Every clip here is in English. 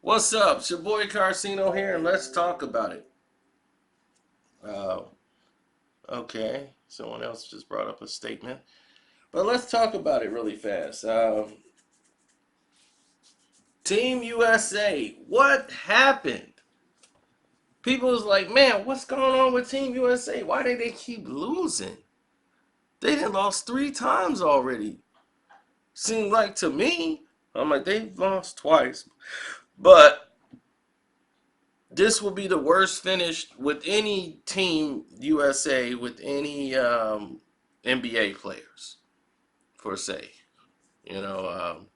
What's up? It's your boy Carcino here, and let's talk about it. Uh, okay, someone else just brought up a statement, but let's talk about it really fast. Team USA, what happened? People was like, man, what's going on with Team USA? Why did they keep losing? They done lost 3 times already. Seemed like to me, I'm like, they've lost twice, but this will be the worst finish with any team USA with any NBA players for say. You know,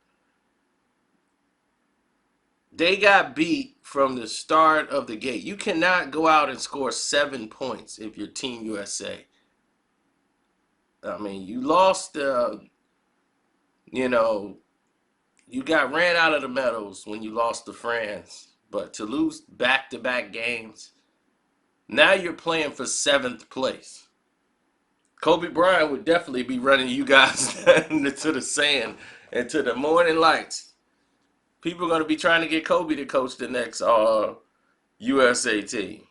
they got beat from the start of the gate. You cannot go out and score 7 points if you're Team USA. I mean, you lost. You know, you got ran out of the medals when you lost to France, but to lose back-to-back games, now you're playing for seventh place. Kobe Bryant would definitely be running you guys into the sand and to the morning lights. People are going to be trying to get Kobe to coach the next USA team.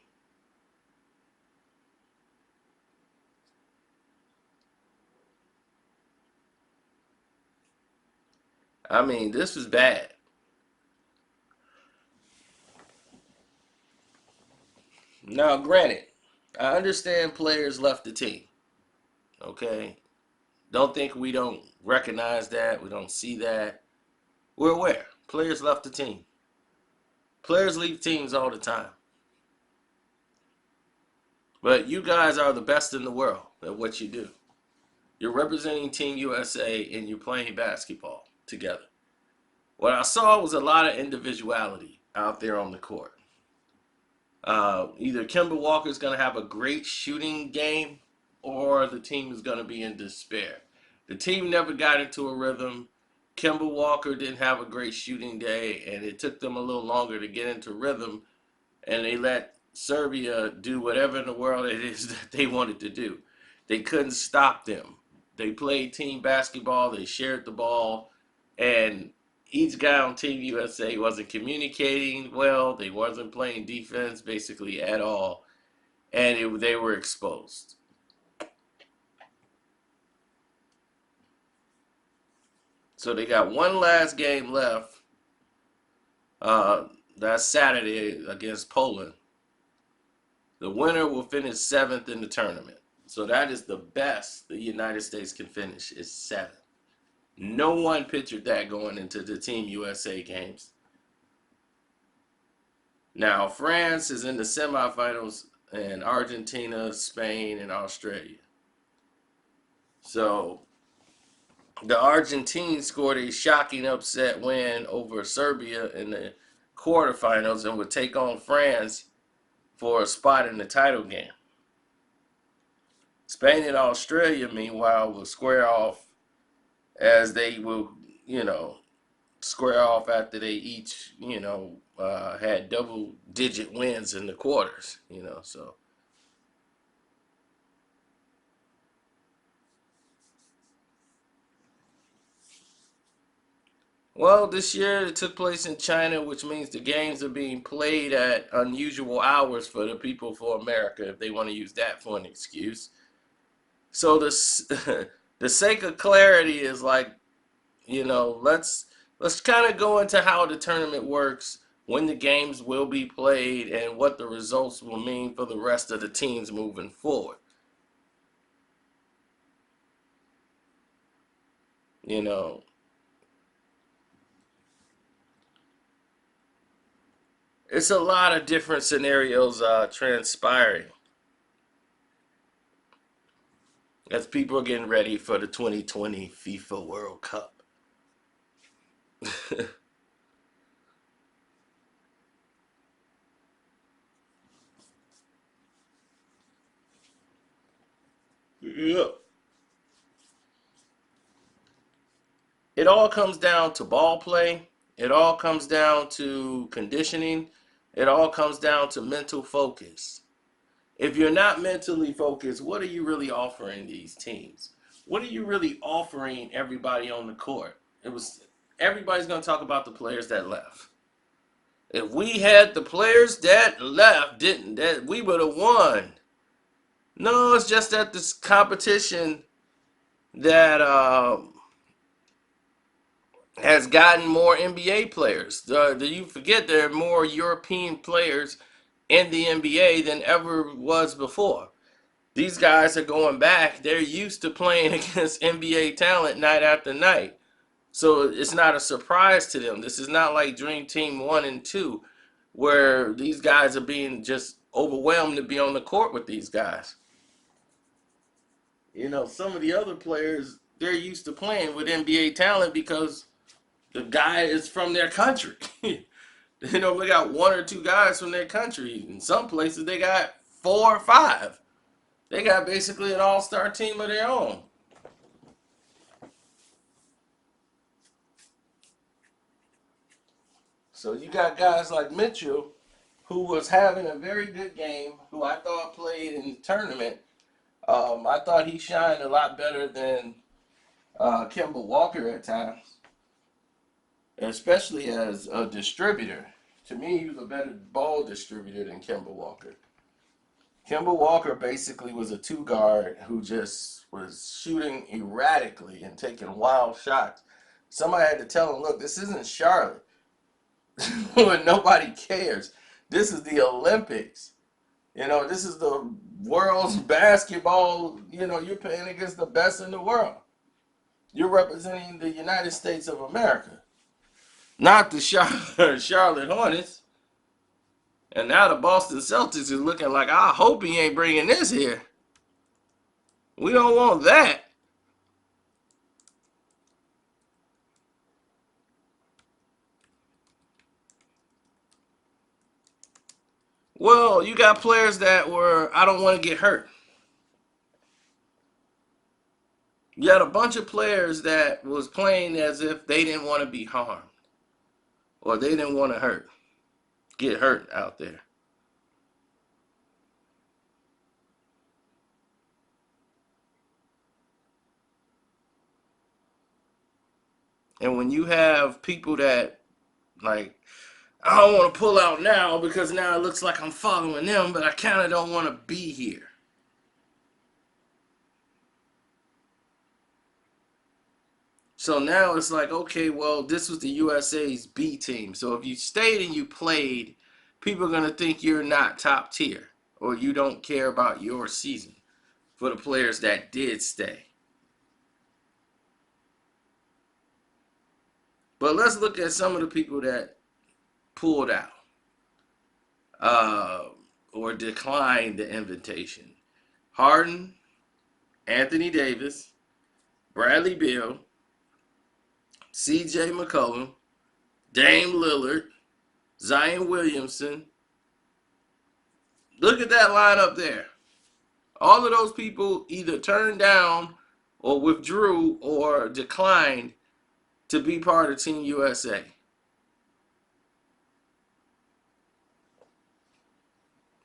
I mean, this was bad. Now, granted, I understand players left the team. Okay, don't think we don't recognize that. We don't see that. We're aware. Players left the team. Players leave teams all the time. But you guys are the best in the world at what you do. You're representing Team USA and you're playing basketball together. What I saw was a lot of individuality out there on the court. Either Kemba Walker is going to have a great shooting game or the team is going to be in despair. The team never got into a rhythm. Kemba Walker didn't have a great shooting day, and it took them a little longer to get into rhythm, and they let Serbia do whatever in the world it is that they wanted to do. They couldn't stop them. They played team basketball, they shared the ball, and each guy on Team USA wasn't communicating well. They wasn't playing defense basically at all, and they were exposed. So they got one last game left. Uh, that's Saturday against Poland. The winner will finish seventh in the tournament. So that is the best the United States can finish is seventh. No one pictured that going into the Team USA games. Now France is in the semifinals, and Argentina, Spain, and Australia. So the Argentines scored a shocking upset win over Serbia in the quarterfinals and would take on France for a spot in the title game. Spain and Australia, meanwhile, will square off as they will, you know, square off after they each, had double digit wins in the quarters, so. Well, this year it took place in China, which means the games are being played at unusual hours for the people for America, if they want to use that for an excuse. So the sake of clarity is like, let's kind of go into how the tournament works, when the games will be played, and what the results will mean for the rest of the teams moving forward. You know, it's a lot of different scenarios transpiring as people are getting ready for the 2020 FIFA World Cup. Yeah. It all comes down to ball play. It all comes down to conditioning. It all comes down to mental focus. If you're not mentally focused, what are you really offering these teams? What are you really offering everybody on the court? It was Everybody's going to talk about the players that left. If we had the players that left, didn't that we would have won. No, it's just that this competition that has gotten more NBA players. Do you forget there are more European players in the NBA than ever was before? These guys are going back. They're used to playing against NBA talent night after night. So it's not a surprise to them. This is not like Dream Team 1 and 2, where these guys are being just overwhelmed to be on the court with these guys. You know, some of the other players, they're used to playing with NBA talent because the guy is from their country. You know, they got one or two guys from their country. In some places, they got four or five. They got basically an all-star team of their own. So you got guys like Mitchell, who was having a very good game, who I thought played in the tournament. I thought he shined a lot better than Kemba Walker at times, especially as a distributor. To me, he was a better ball distributor than Kemba Walker. Kemba Walker basically was a two guard who just was shooting erratically and taking wild shots. Somebody had to tell him, look, this isn't Charlotte. When nobody cares. This is the Olympics. You know, this is the world's basketball. You know, you're playing against the best in the world. You're representing the United States of America, not the Charlotte Hornets. And now the Boston Celtics is looking like, I hope he ain't bringing this here. We don't want that. Well, you got players that were, I don't want to get hurt. You had a bunch of players that was playing as if they didn't want to be harmed or they didn't want to get hurt out there. And when you have people that like, I don't want to pull out now because now it looks like I'm following them, but I kind of don't want to be here. So now it's like, okay, well, this was the USA's B team. So if you stayed and you played, people are going to think you're not top tier or you don't care about your season for the players that did stay. But let's look at some of the people that pulled out uh, or declined the invitation. Harden, Anthony Davis, Bradley Beal, CJ McCollum, Dame Lillard, Zion Williamson. Look at that lineup there. All of those people either turned down or withdrew or declined to be part of Team USA.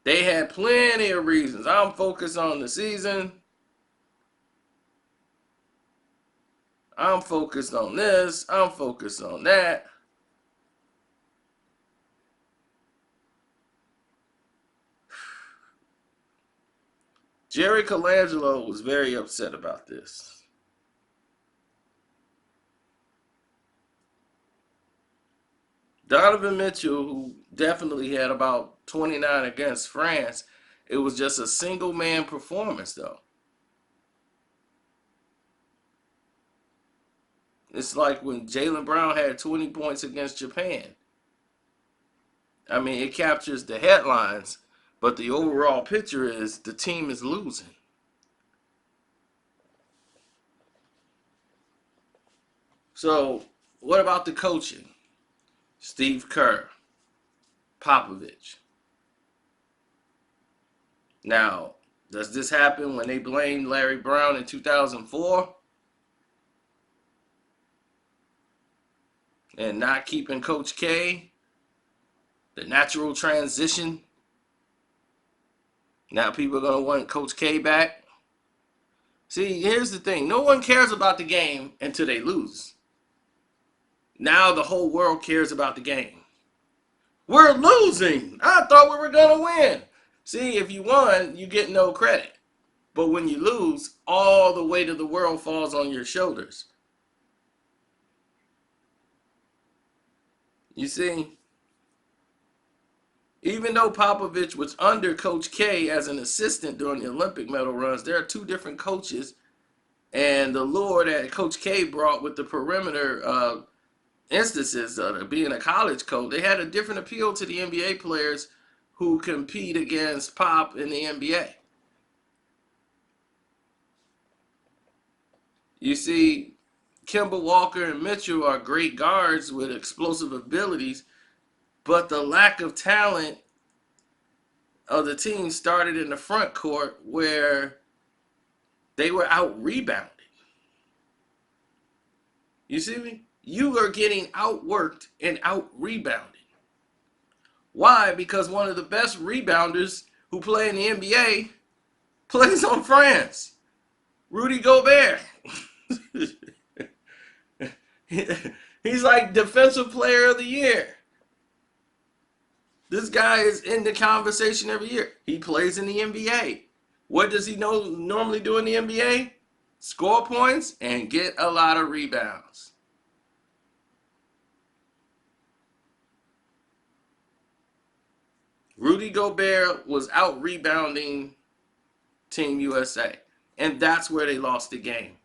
They had plenty of reasons. I'm focused on the season. I'm focused on this. I'm focused on that. Jerry Colangelo was very upset about this. Donovan Mitchell, who definitely had about 29 against France, it was just a single man performance, though. It's like when Jaylen Brown had 20 points against Japan. I mean, it captures the headlines, but the overall picture is the team is losing. So, what about the coaching? Steve Kerr, Popovich. Now, does this happen when they blamed Larry Brown in 2004 and not keeping Coach K? The natural transition. Now people are going to want Coach K back. See, here's the thing. No one cares about the game until they lose. Now the whole world cares about the game. We're losing. I thought we were going to win. See, if you won, you get no credit. But when you lose, all the weight of the world falls on your shoulders. You see, even though Popovich was under Coach K as an assistant during the Olympic medal runs, there are two different coaches. And the lure that Coach K brought with the perimeter instances of being a college coach, they had a different appeal to the NBA players who compete against Pop in the NBA. You see, Kemba Walker and Mitchell are great guards with explosive abilities, but the lack of talent of the team started in the front court where they were out rebounded. You see me? You are getting outworked and out rebounded. Why? Because one of the best rebounders who play in the NBA plays on France. Rudy Gobert. He's like defensive player of the year. This guy is in the conversation every year. He plays in the NBA. What does he normally do in the NBA? Score points and get a lot of rebounds. Rudy Gobert was out rebounding Team USA. And that's where they lost the game.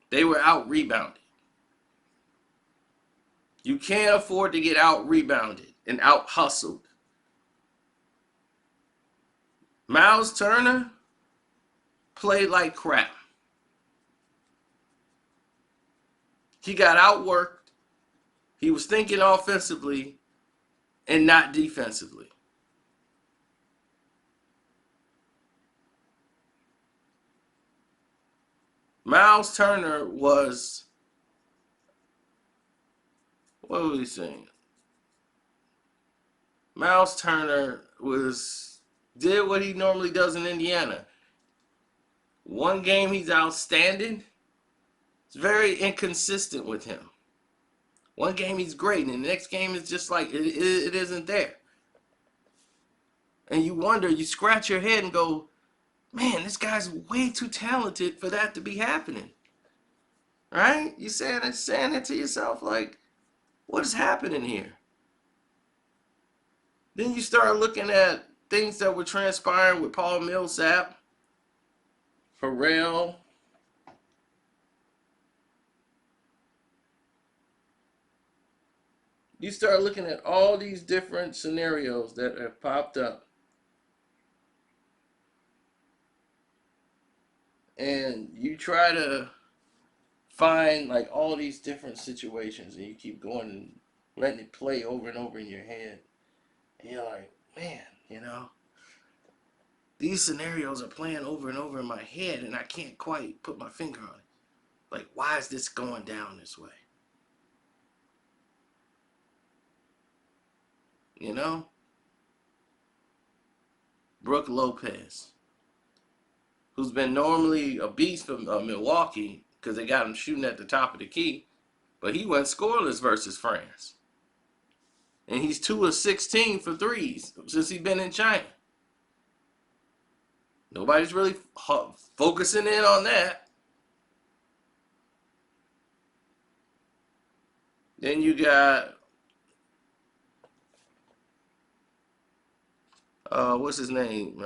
They were out rebounded. You can't afford to get out rebounded and out hustled. Miles Turner played like crap. He got outworked. He was thinking offensively and not defensively. Miles Turner was, what was he saying? Miles Turner did what he normally does in Indiana. One game he's outstanding. It's very inconsistent with him. One game he's great, and the next game is just like it isn't there. And you wonder, you scratch your head and go, man, this guy's way too talented for that to be happening. Right? You saying it to yourself, like, what is happening here? Then you start looking at things that were transpiring with Paul Millsap, Harrell. You start looking at all these different scenarios that have popped up. And you try to find like all these different situations and you keep going and letting it play over and over in your head. And you're like, man, these scenarios are playing over and over in my head and I can't quite put my finger on it. Like, why is this going down this way? Brooke Lopez, who's been normally a beast for Milwaukee because they got him shooting at the top of the key, but he went scoreless versus France. And he's 2 of 16 for threes since he's been in China. Nobody's really focusing in on that. Then you got, what's his name?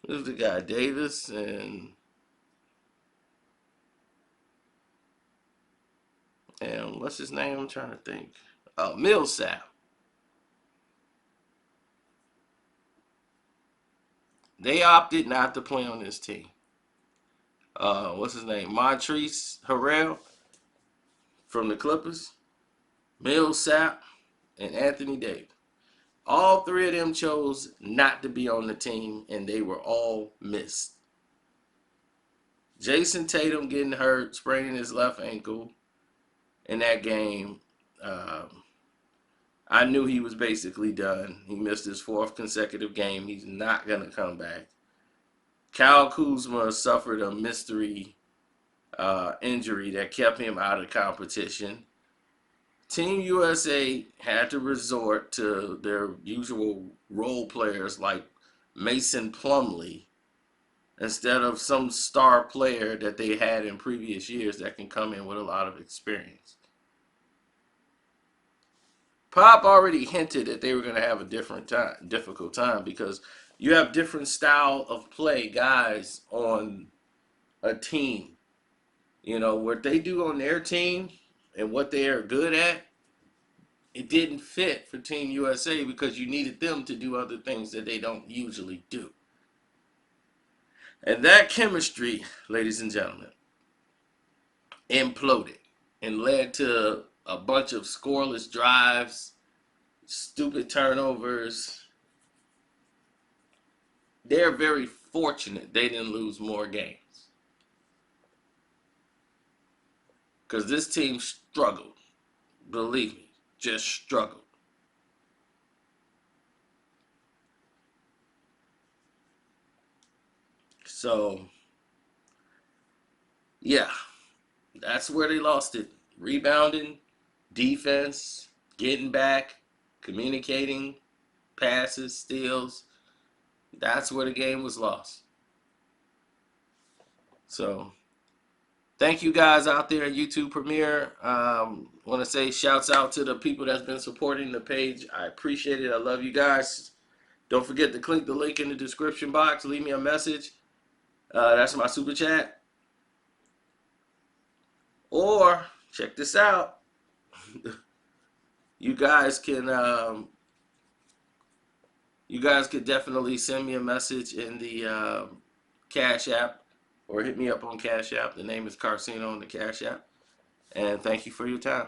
Who's the guy? Davis and what's his name? I'm trying to think. Millsap. They opted not to play on this team. What's his name? Montrezl Harrell from the Clippers, Millsap, and Anthony Davis. All three of them chose not to be on the team, and they were all missed. Jason Tatum getting hurt, spraining his left ankle in that game. I knew he was basically done. He missed his 4th consecutive game. He's not going to come back. Kyle Kuzma suffered a mystery injury that kept him out of competition. Team USA had to resort to their usual role players like Mason Plumlee instead of some star player that they had in previous years that can come in with a lot of experience. Pop already hinted that they were going to have a difficult time because you have different style of play guys on a team. You know, what they do on their team and what they are good at, it didn't fit for Team USA because you needed them to do other things that they don't usually do. And that chemistry, ladies and gentlemen, imploded and led to a bunch of scoreless drives, stupid turnovers. They're very fortunate they didn't lose more games because this team struggled. Believe me, just struggled. So, yeah, that's where they lost it. Rebounding, defense, getting back, communicating, passes, steals. That's where the game was lost. So, thank you guys out there at YouTube Premiere. Want to say shouts out to the people that's been supporting the page. I appreciate it. I love you guys. Don't forget to click the link in the description box. Leave me a message. That's my super chat. Or check this out. You guys can definitely send me a message in the Cash App or hit me up on Cash App. The name is Carcino on the Cash App. And thank you for your time.